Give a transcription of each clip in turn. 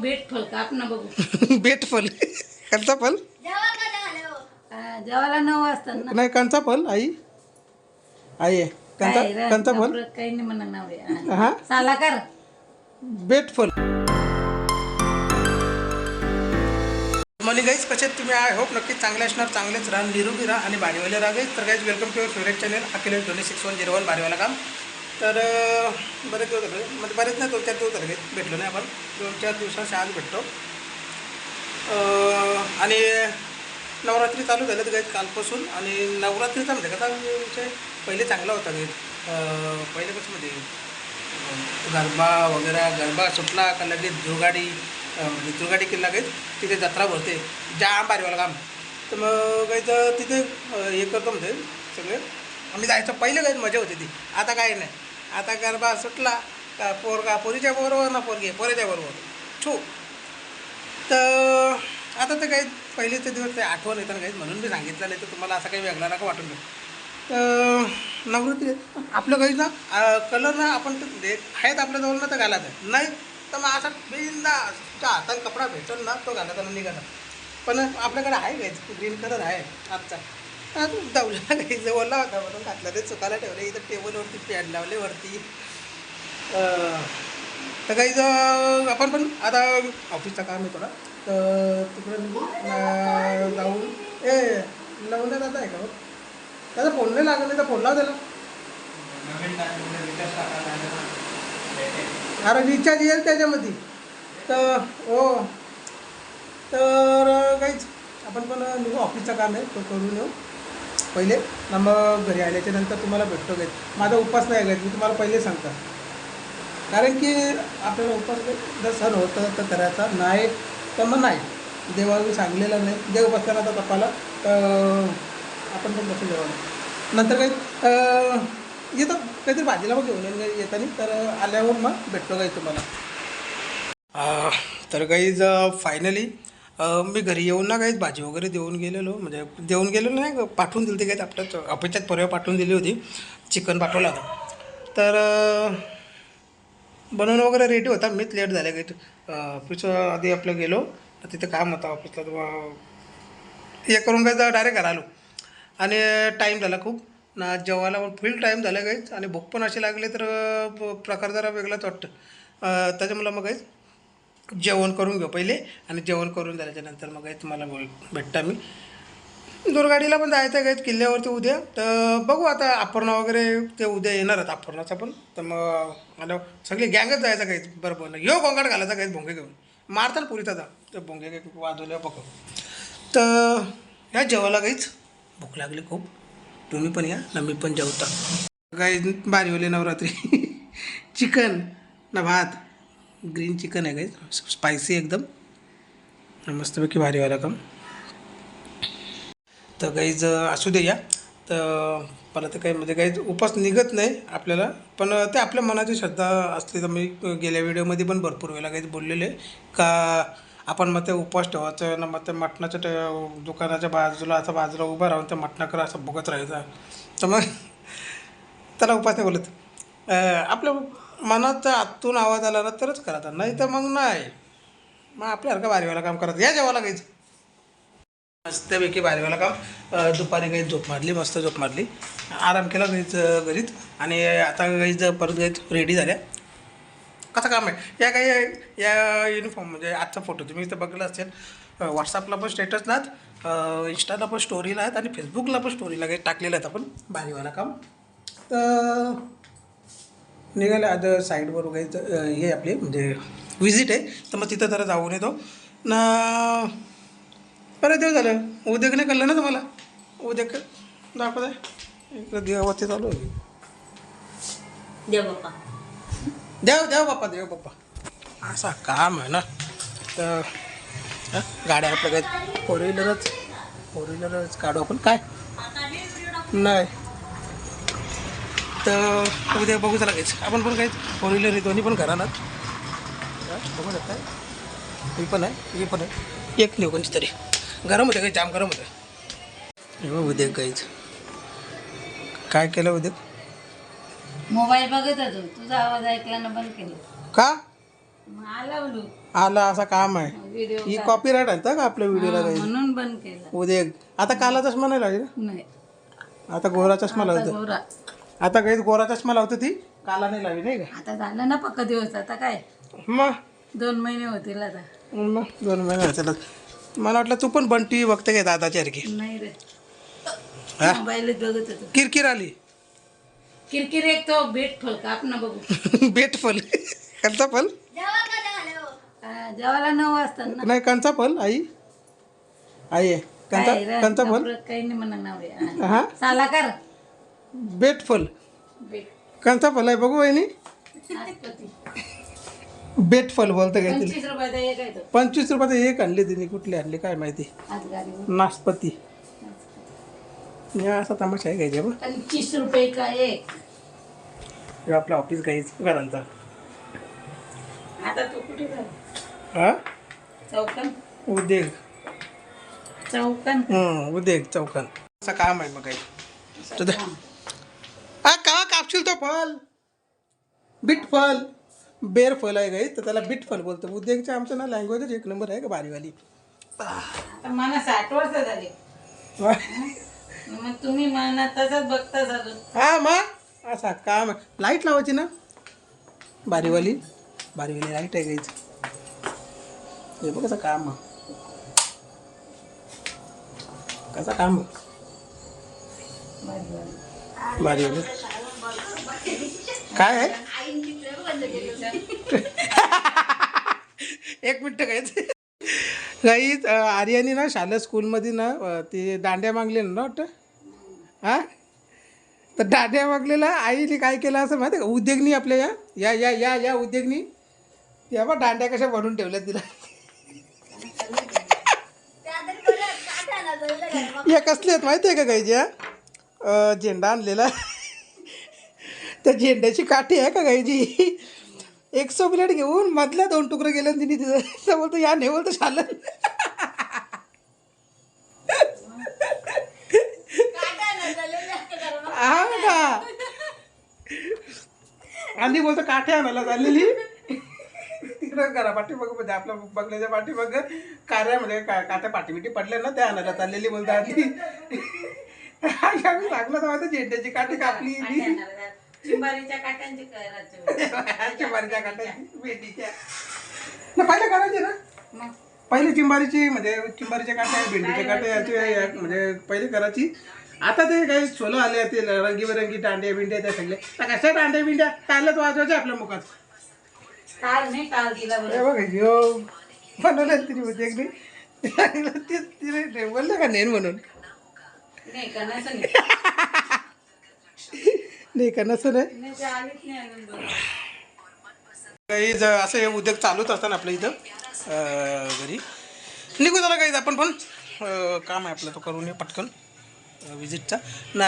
बेटफल काप ना बघू. बेटफल कंचा फल जेवायला 9 वाजता ना. नाही कंचा फल आई आई कंचा फल काही नाही म्हणा नाव हा साला कर बेटफल. मॉर्निंग गाईज, कसे तुम्ही? आय होप नक्कीच चांगले असणार, चांगलेच राहा, निरोगी राहा आणि भारीवाले राहा गाईज. तर guys welcome to your favourite channel Akhilesh 2601 भारीवाला काम. तर बरेच दिवस झाले, म्हणजे बरेच नाही 2-4 दिवस झाले भेटलो नाही आपण. 2-4 दिवसाशी आज भेटतो. आणि नवरात्री चालू झालं तर गाईज कालपासून. आणि नवरात्रीचा म्हणजे कसा विषय पहिले चांगला होता गाईज. पहिले कसं म्हणजे गरबा वगैरे, गरबा सुटला का लगेच दुर्गाडी किल्ला गाईज तिथे जत्रा भरते, जाम भारीवाला काम. तर मग गाईचं तिथे हे करतो म्हणजे सगळे आम्ही जायचं. पहिले गाईज मजा होती ती, आता काय नाही. आता गरबा सुटला का पोरीच्या बरोबर ना पोरीच्या बरोबर छू. तर आता तर काही पहिलेचे दिवस ते आठवण येतात गाईज, म्हणून मी सांगितलं. नाही तर तुम्हाला असं काही वेगळा नका वाटून घेऊ. तर नवरात्री आपलं काही ना कलर ना आपण आहेत आपल्याजवळ ना तर घालायचं नाही, तर मग असा बिंदास तुमच्या हातात कपडा भेटल ना तो घालायचा ना निघाला. पण आपल्याकडे आहे गायचं ग्रीन कलर आहे आजचा. दावला काही जवळला होता म्हणून घातला, ते चुकायला ठेवले इथं टेबलवरती पॅड लावले वरती. तर काही आपण पण आता ऑफिसचं काम आहे थोडा, तर तिकडे जाऊन लावून जात आहे का? त्याचा फोन नाही लागत, नाही तर फोन लाव त्याला. अरे रिचार्ज येईल त्याच्यामध्ये. तर हो, तर काहीच आपण पण निघू, ऑफिसचं काम आहे तो करून येऊ पहिले ना, मग घरी आल्याच्या नंतर तुम्हाला भेटतो गाईज. माझा उपास नाही गाईज, मी तुम्हाला पहिले सांगता. कारण की आपल्याला उपास जर सण होतं तर करायचा नाही, तर मग नाही. देवाला सांगलेलं नाही, देव बसताना आता तपाला, तर आपण पण बसून जेवण नंतर काही येतं काहीतरी भाजीला मग घेऊन येताना. तर आल्यावर मग भेटतो काही तुम्हाला. तर काहीच फायनली मी घरी येऊन ना काहीच भाजी वगैरे देऊन गेलेलो, म्हणजे देऊन गेलेलो नाही, पाठवून दिली होती काहीच. आपल्याच अपेक्षात परवा पाठवून दिली होती, चिकन पाठवलं होतं. तर बनवून वगैरे रेडी होता, मीच लेट झाले काही. ऑफिस आधी आपलं गेलो तर तिथे काम होतं ऑफिसला, तर हे करून काय डायरेक्ट घरा आलो. आणि टाईम झाला खूप ना जेवायला, फुल टाईम झाला काहीच. आणि भूक पण अशी लागली तर प्रकार जरा वेगळाच वाटतं. त्याच्यामुळं मग काहीच जेवण करून घेऊ पहिले, आणि जेवण करून झाल्याच्या नंतर मग काही तुम्हाला भेटता. मी दुर्गाडीला पण जायचं आहे काहीच किल्ल्यावरती उद्या. तर बघू आता अपर्णा वगैरे ते उद्या येणार आहेत अपर्णाचा पण. तर मग मला सगळी गँगच जायचं काहीच बरोबर नाही. ह्यो गोंगाट घालायचा काहीच भोंगे घेऊन मारतात पुरीचा जा तर भोंगे काही वाजवल्या पकडून. तर ह्या जेवायला काहीच भूक लागली खूप. तुम्ही पण या ना, मी पण जेवता. काही भारीवाली नवरात्री चिकन ना भात, ग्रीन चिकन आहे काही स्पायसी एकदम मस्तपैकी भारीवाला काम. तर काहीच असू दे या. तर मला तर काही म्हणजे काहीच उपास निघत नाही आपल्याला, पण ते आपल्या मनाची श्रद्धा असते. तर मी गेल्या व्हिडिओमध्ये पण भरपूर वेळेला काहीच बोललेले का आपण मग ते उपवास ठेवायचं ना, मग ते मटणाच्या दुकानाच्या बाजूला असं बाजूला उभं राहून त्या मटणाकडं असं बघत राहायचं. तर मग त्याला उपास नाही बोलत. आपल्या मनाचा आतून आवाज आला ना तरच करायचा, नाही तर मग नाही. मग आपल्यासारखं भारीवाला काम करायचं. या जेवायला काहीच मस्तपैकी भारीवाला काम. दुपारी काही झोप मारली, मस्त झोप मारली, आराम केला काहीच घरीच. आणि आता काहीच परत काहीच रेडी झाल्या. कसं काम आहे या काही या युनिफॉर्म, म्हणजे आजचा फोटो तुम्ही इथं बघला असेल. व्हॉट्सअपला पण स्टेटसला आहेत, इंस्टाला पण स्टोरीला आहेत, आणि फेसबुकला पण स्टोरीला काही टाकलेलं आहेत आपण भारीवाला काम. तर निघाले आज साईडवर काही हे आपले म्हणजे विजिट आहे, तर मग तिथं जरा जाऊन येतो ना. बरं देव झालं उद्या नाही कळलं ना तुम्हाला. उद्या दाखवत आहे इकडं देवावरती चालू आहे. देव बाप्पा देव बाप्पा असा काम आहे ना. तर गाड्या आपल्या काय फोर व्हीलरच काढू आपण काय नाही. तर उद्या बघू चला काहीच आपण पण काहीच फोर व्हीलर आहे, दोन्ही पण घरानात बघू शकता. ही पण आहे, ही पण आहे, एक नाही कोणची तरी. गरम होते काही, जाम गरम होतं. हे उद्या काहीच काय केलं उद्या. मोबाईल बघत होतो, तुझा आवाज ऐकला ना बंद केलं का मग आला बोलू. आला असा काम आहे व्हिडिओ ही कॉपीराईट आहे का आपल्या व्हिडिओला काही म्हणून बंद केला. उद्या आता काला चष्मा नाही लागेल नाही आता गोरा चष्मा आता लावतो गोरा. आता काही गोरा चष्मा लावतो ती काला नाही लावी नाही का आता झालं ना पक्का दिवस. आता काय मग 2 महिने होतील आता. मग 2 महिने झाले. मला वाटलं तू पण बंटी बघते काय दादाची सारखी नाही रे हा? मोबाईलच बघत होतो. किरकिर आली किरकिर एक तो भेट फल काप ना बघू. बेट फल कंचा फल जेवायला 9 वाजता ना. नाही कंचा फल आई आई आहे कंचा काय रे, कंचा फल नवरं काही नाही म्हणा नाव रे. हा साला कर बेट फल भेट कंचा फल आहे बघू वहिनी नाशपती. बेट फल बोलतं काय 25 रुपयाचा एक आहे तो. 25 रुपयाचं एक आणले तिने कुठले आणले काय माहिती आज गाडीवर नाशपती या असा तमाशा आहे घ्यायचा बघ 25 रुपये का एक. हे आपलं ऑफिस घ्यायचं घरांचा आता तू कुठे झाला हा चौकन उद्योग चौकन उद्योग चौकान असं काम आहे मग काही तुझं हा का कापशील तो फल बीट फल बेर फल आहे काही तर त्याला बीट फल बोलतो उद्योगच्या आमचं ना लँग्वेजच एक नंबर आहे का बारीवाली आता मला 60 वर्ष झाली. मग तुम्ही मला तसंच बघता अजून. हा मग असा काम आहे लाईट लावायची ना बारीवाली बारीवाली लाईट आहे काहीच हे बघ कसं काम आहे कसं काम बारीवाली काय आहे एक मिनटं काहीच आर्यानी ना शालेय स्कूलमध्ये ना ते दांड्या मागले ना वाटतं हां तर दांड्या मागलेला आईने काय केलं असं माहिती आहे का उद्योगनी आपल्या या या या या उद्योगनी या बा दांड्या कशा बनवून ठेवल्या तिला या कसले आहेत माहिती आहे का गाईच्या झेंडा आणलेला त्या झेंड्याची काठी आहे का गाईची 100 प्लेट घेऊन मधल्या 2 तुकडे गेले तिने तिथं बोलतो या नाही बोलतो शालन हा का आणि बोलतो काठे आणायला चाललेली तिकडं घरा पाठीमाग म्हणजे आपल्या बंगल्याच्या पाठीमाग कार्यामध्ये काट्या पाठीबिटी पडल्या ना त्या आणायला चाललेली बोलतो आधी सांगलं तर झेंड्याची काठी कापली चिंबारीच्या काट्यांची करायची. चिंबारीच्या काट्याची भेंडीच्या ना पहिले करायचे ना मग पहिले चिंबारीची म्हणजे चिंबारीच्या काट्या भेंडीच्या काट्या याचे म्हणजे पहिले करायची आता ते काही सोलं आले ते रंगीबेरंगी दांड्या बिंड्या त्या सगळे कशा दांड्या बिंड्या टाळ्यात वाजवायच्या आपल्या मुखात काल नाही काल दिला हे बघा ह्यो बनवलं तिने म्हणजे एकदी तिने बोललं का नेन म्हणून नाही करायचं नाही. नाही का नसं नाही नाही ते आलीच नाही अजून बरं. काही असं हे उद्योग चालूच असतात आपल्या इथं घरी निघू झाला काही आपण पण काम आहे आपलं तो करून ये पटकन विजिटचा ना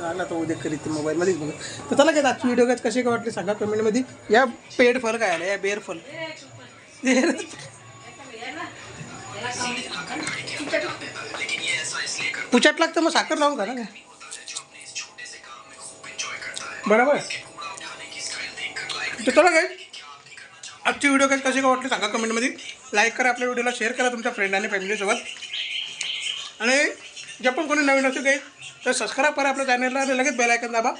आला तो उद्या करीत मोबाईलमध्येच बघा तर चला काय आजची व्हिडिओ काय कशी काय वाटली सांगा कमेंटमध्ये या पेड फल काय आलं या बेर फल पुचाट लागतं मग साखर लावून का ना काय बरोबर तर चला काय आजची व्हिडिओ काय कशी काय वाटली सांगा कमेंटमध्ये लाईक करा आपल्या व्हिडिओला शेअर करा तुमच्या फ्रेंड आणि फॅमिलीसोबत आणि जे पण कोणी नवीन असेल काही तर सबस्क्राईब करा आपल्या चॅनलला आणि लगेच बेल आयकॉन दाबा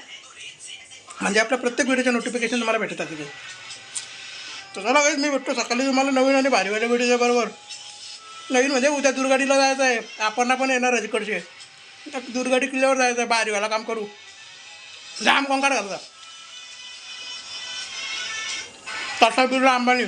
म्हणजे आपल्या प्रत्येक व्हिडिओचं नोटिफिकेशन तुम्हाला भेटतात तिथे तर चला काही मी भेटतो सकाळी तुम्हाला नवीन आणि भारीवाल्या व्हिडिओच्या बरोबर नवीन म्हणजे उद्या दुर्गाडीला जायचं आहे आपण पण येणार आहे तिकडचे दुर्गाडी किल्ल्यावर जायचं आहे भारीवाला काम करू जाम कोंकाड घालता तसा बिर्ला अंबानी